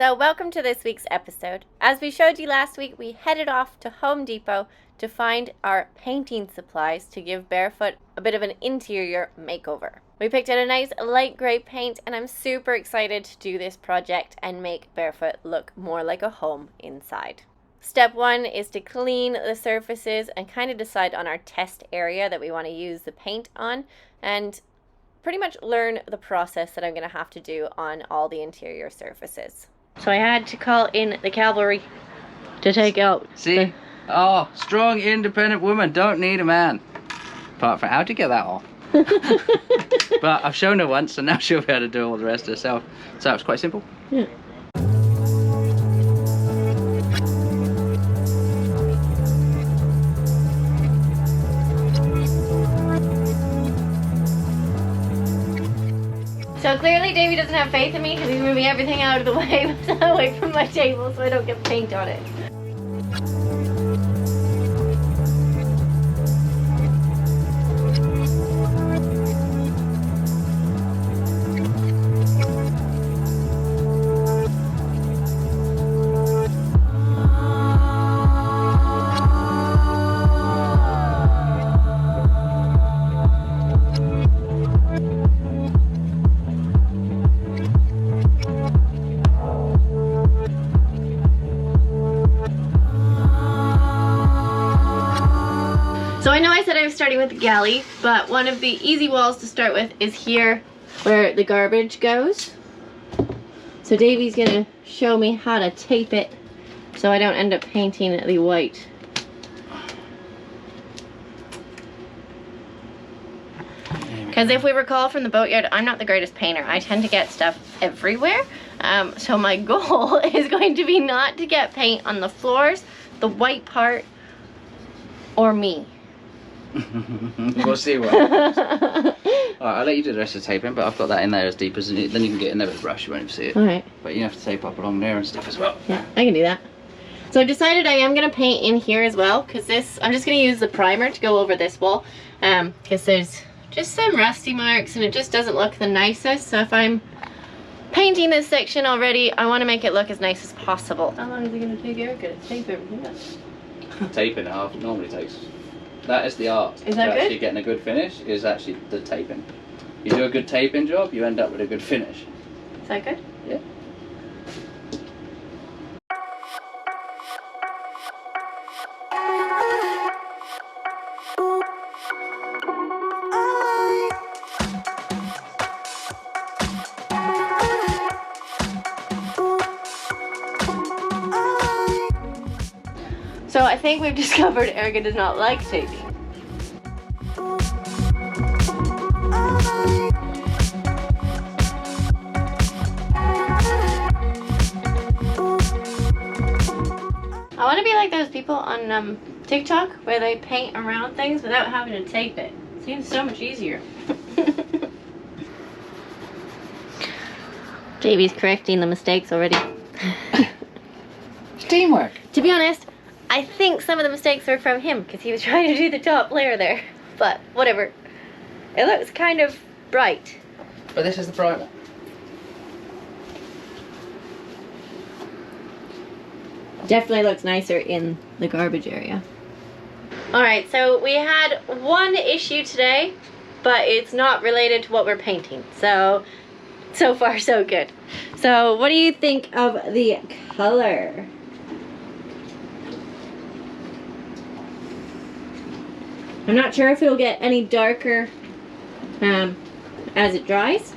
So welcome to this week's episode. As we showed you last week, we headed off to Home Depot to find our painting supplies to give Barefoot a bit of an interior makeover. We picked out a nice light grey paint and I'm super excited to do this project and make Barefoot look more like a home inside. Step one is to clean the surfaces and kind of decide on our test area that we want to use the paint on and pretty much learn the process that I'm going to have to do on all the interior surfaces. So I had to call in the cavalry to take out. See? Oh, strong, independent woman, don't need a man. Apart from how to get that off. But I've shown her once, and now she'll be able to do all the rest herself. So it's quite simple. Yeah. So clearly Davy doesn't have faith in me because he's moving everything out of the way away from my table so I don't get paint on it. So I know I said I was starting with the galley, but one of the easy walls to start with is here where the garbage goes. So Davy's gonna show me how to tape it so I don't end up painting the white. Because if we recall from the boatyard, I'm not the greatest painter. I tend to get stuff everywhere. So my goal is going to be not to get paint on the floors, the white part, or me. We'll see what happens. Alright, I'll let you do the rest of the taping, but I've got that in there as deep as it, then you can get in there with a brush, you won't even see it. Alright. But you have to tape up along there and stuff as well. Yeah, I can do that. So I decided I am going to paint in here as well, because I'm just going to use the primer to go over this wall, because there's just some rusty marks and it just doesn't look the nicest. So if I'm painting this section already, I want to make it look as nice as possible. How long is it going to take Erica to tape everything up? Taping it off normally takes. That is the art. Is that good? Actually getting a good finish is actually the taping. You do a good taping job, you end up with a good finish. Is that good? Yeah. So I think we've discovered Erica does not like taping. I want to be like those people on TikTok where they paint around things without having to tape it. Seems so much easier. Davy's correcting the mistakes already. Teamwork. To be honest, I think some of the mistakes were from him because he was trying to do the top layer there. But whatever. It looks kind of bright. But this is the primer. Definitely looks nicer in the garbage area. Alright, so we had one issue today, but it's not related to what we're painting. So far so good. So what do you think of the color? I'm not sure if it'll get any darker as it dries.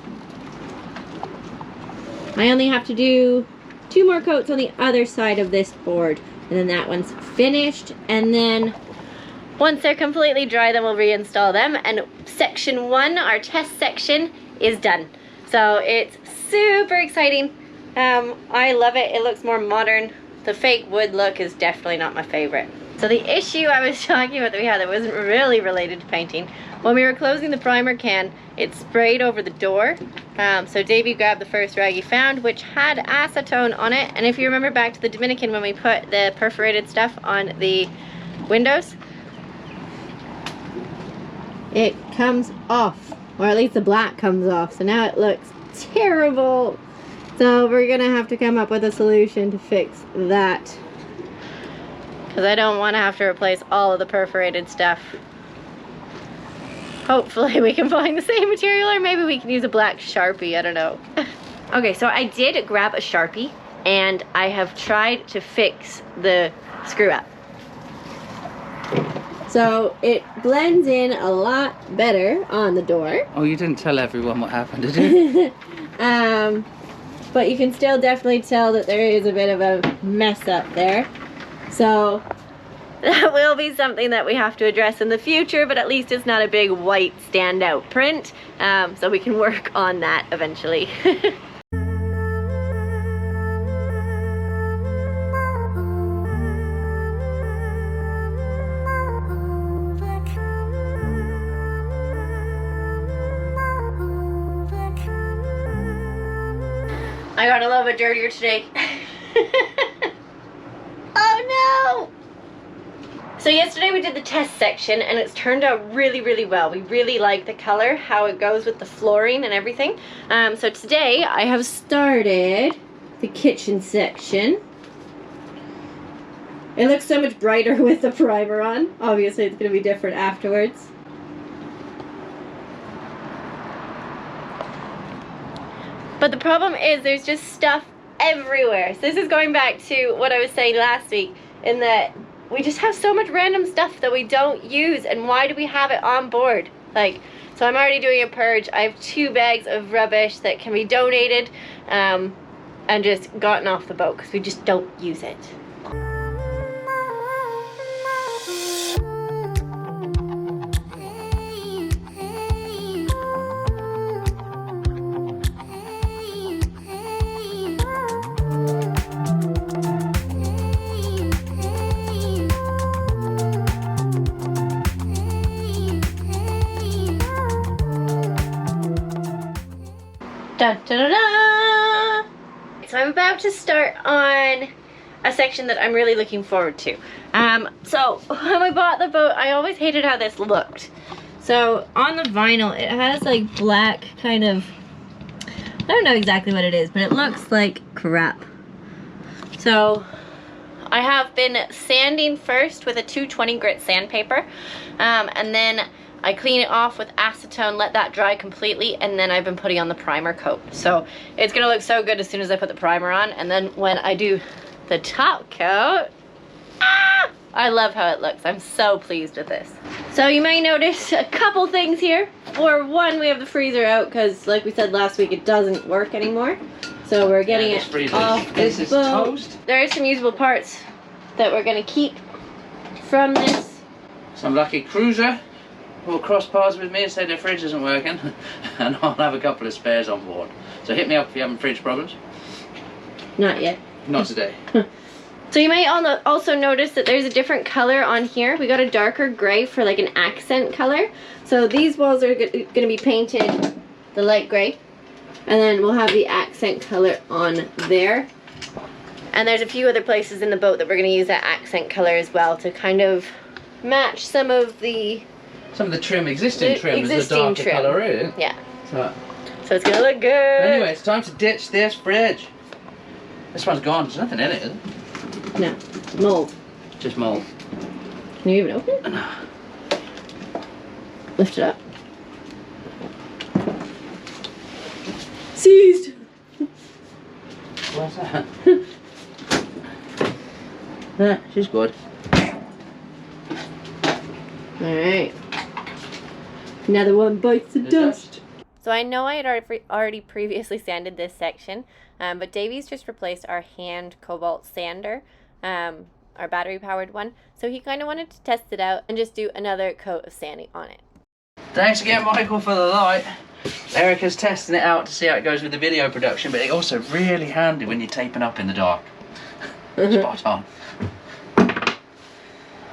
I only have to do 2 more coats on the other side of this board, and then that one's finished. And then once they're completely dry, then we'll reinstall them. And section 1, our test section, is done. So it's super exciting. I love it. It looks more modern. The fake wood look is definitely not my favorite. So the issue I was talking about that we had that wasn't really related to painting, when we were closing the primer can, it sprayed over the door. So Davy grabbed the first rag he found, which had acetone on it. And if you remember back to the Dominican when we put the perforated stuff on the windows, it comes off, or at least the black comes off. So now it looks terrible. So we're gonna have to come up with a solution to fix that. Because I don't want to have to replace all of the perforated stuff. Hopefully we can find the same material, or maybe we can use a black Sharpie, I don't know. Okay, so I did grab a Sharpie and I have tried to fix the screw up. So it blends in a lot better on the door. Oh, you didn't tell everyone what happened, did you? But you can still definitely tell that there is a bit of a mess up there. So that will be something that we have to address in the future, but at least it's not a big white standout print. So we can work on that eventually. I got a little bit dirtier today. Oh no! So yesterday we did the test section and it's turned out really, really well. We really like the color, how it goes with the flooring and everything. So today I have started the kitchen section. It looks so much brighter with the primer on. Obviously it's going to be different afterwards. But the problem is there's just stuff everywhere. So this is going back to what I was saying last week, in that we just have so much random stuff that we don't use, and why do we have it on board? Like, so I'm already doing a purge. I have 2 bags of rubbish that can be donated and just gotten off the boat because we just don't use it. Dun, dun, dun, dun. So I'm about to start on a section that I'm really looking forward to. So when I bought the boat, I always hated how this looked. So on the vinyl, it has like black kind of, I don't know exactly what it is, but it looks like crap. So I have been sanding first with a 220 grit sandpaper, and then I clean it off with acetone, let that dry completely, and then I've been putting on the primer coat. So it's gonna look so good as soon as I put the primer on, and then when I do the top coat, I love how it looks. I'm so pleased with this. So you may notice a couple things here. For one, we have the freezer out because, like we said last week, it doesn't work anymore. So we're getting it off the boat. Toast. There are some usable parts that we're gonna keep from this. Some lucky cruiser will cross paths with me and say their fridge isn't working, and I'll have a couple of spares on board. So hit me up if you're having fridge problems. Not yet. Not today. So you might also notice that there's a different color on here. We got a darker gray for like an accent color. So these walls are going to be painted the light gray, and then we'll have the accent color on there. And there's a few other places in the boat that we're going to use that accent color as well to kind of match some of the existing trim is a darker colour, isn't it? Yeah. So it's gonna look good. Anyway, it's time to ditch this fridge. This one's gone. There's nothing in it, is it? No. Mold. Just mold. Can you even open it? No. Lift it up. Seized. What's that? Yeah, she's good. Alright. Another one bites the dust. So I know I had already previously sanded this section, but Davy's just replaced our hand cobalt sander, our battery powered one. So he kind of wanted to test it out and just do another coat of sanding on it. Thanks again, Michael, for the light. Erica's testing it out to see how it goes with the video production, but it's also really handy when you're taping up in the dark. Spot on.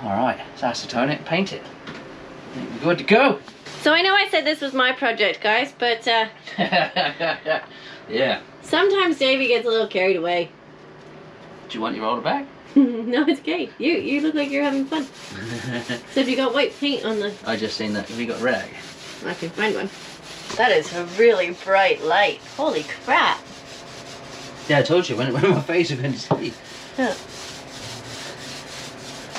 Alright, so acetone it and paint it. I think we're good to go. So I know I said this was my project, guys, but yeah. Sometimes Davy gets a little carried away. Do you want your older bag? No, it's okay. You look like you're having fun. So if you got white paint on the... I just seen that. Have you got rag? I can find one. That is a really bright light. Holy crap. Yeah, I told you when my face was going to see. Huh.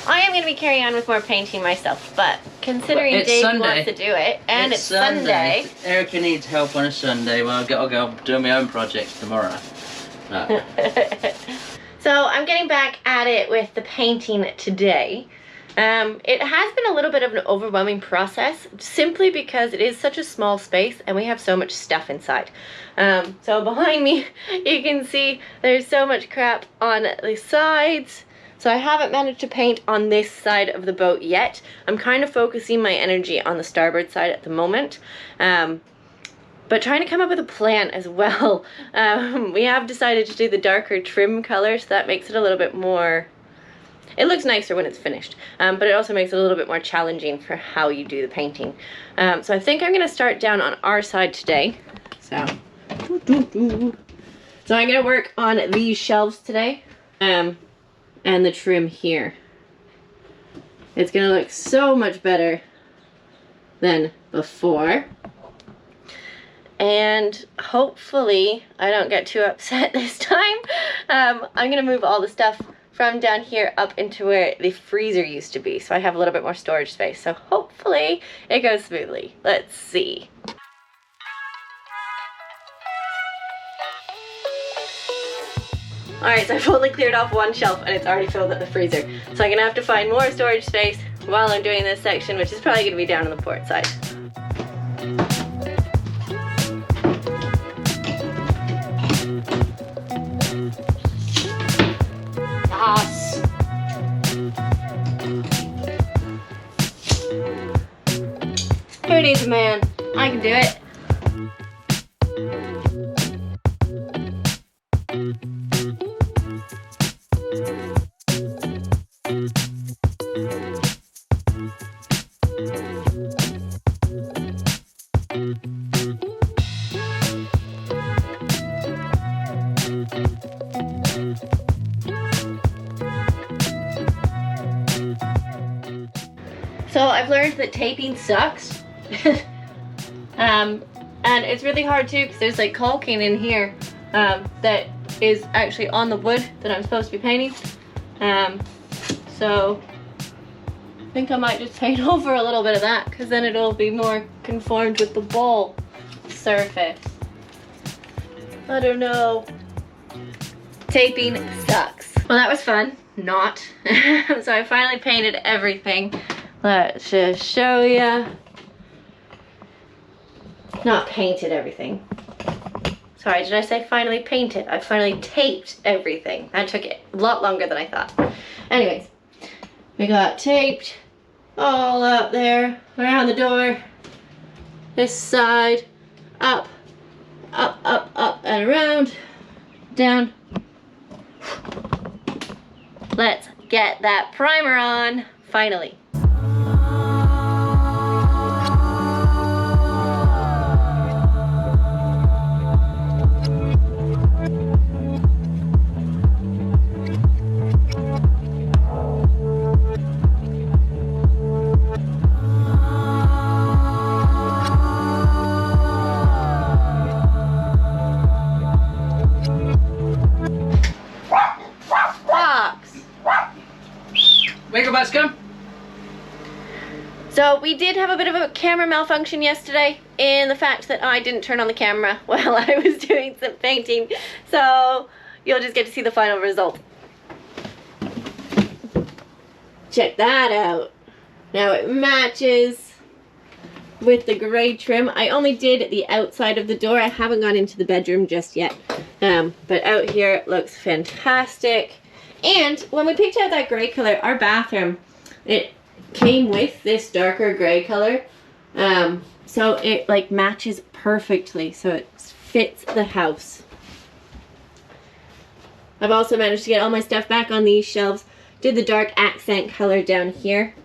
I am going to be carrying on with more painting myself, but considering Davy wants to do it, and it's Sunday. Erica needs help on a Sunday. Well, I'll go do my own projects tomorrow. No. So I'm getting back at it with the painting today. It has been a little bit of an overwhelming process, simply because it is such a small space and we have so much stuff inside. So behind me, you can see there's so much crap on the sides. So I haven't managed to paint on this side of the boat yet. I'm kind of focusing my energy on the starboard side at the moment. But trying to come up with a plan as well. We have decided to do the darker trim color, so that makes it a little bit more... It looks nicer when it's finished, but it also makes it a little bit more challenging for how you do the painting. So I think I'm going to start down on our side today. So I'm going to work on these shelves today. And the trim here. It's gonna look so much better than before. And hopefully I don't get too upset this time. I'm gonna move all the stuff from down here up into where the freezer used to be, so I have a little bit more storage space. So hopefully it goes smoothly. Let's see. Alright, so I've only cleared off one shelf and it's already filled at the freezer. So I'm going to have to find more storage space while I'm doing this section, which is probably going to be down on the port side. Yes! Who needs a man? I can do it. So I've learned that taping sucks. And it's really hard too, because there's like caulking in here that is actually on the wood that I'm supposed to be painting. So I think I might just paint over a little bit of that, because then it'll be more conformed with the bowl surface. I don't know. Taping sucks. Well, that was fun. Not. So I finally painted everything. Let's just show ya. Not painted everything. Sorry, did I say finally painted? I finally taped everything. That took a lot longer than I thought. Anyways, we got taped all up there, around the door, this side, up, up, up, up, and around, down. Let's get that primer on, finally. Come. So we did have a bit of a camera malfunction yesterday in the fact that I didn't turn on the camera while I was doing some painting. So you'll just get to see the final result. Check that out. Now it matches with the gray trim. I only did the outside of the door. I haven't gone into the bedroom just yet. But out here it looks fantastic. And when we picked out that gray color, our bathroom, it came with this darker gray color. So it like matches perfectly. So it fits the house. I've also managed to get all my stuff back on these shelves. Did the dark accent color down here.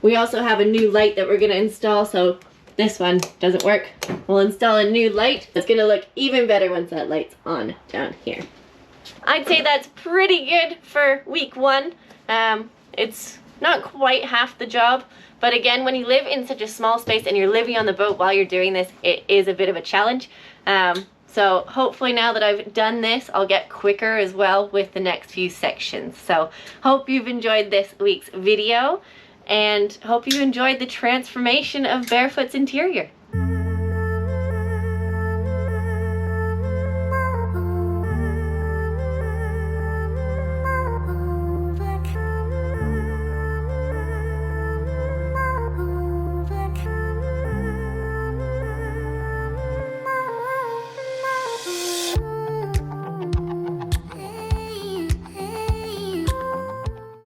We also have a new light that we're going to install. So this one doesn't work. We'll install a new light. It's going to look even better once that light's on down here. I'd say that's pretty good for week one. It's not quite half the job, but again, when you live in such a small space and you're living on the boat while you're doing this, it is a bit of a challenge. So So hopefully now that I've done this, I'll get quicker as well with the next few sections. So hope you've enjoyed this week's video and hope you enjoyed the transformation of Barefoot's interior.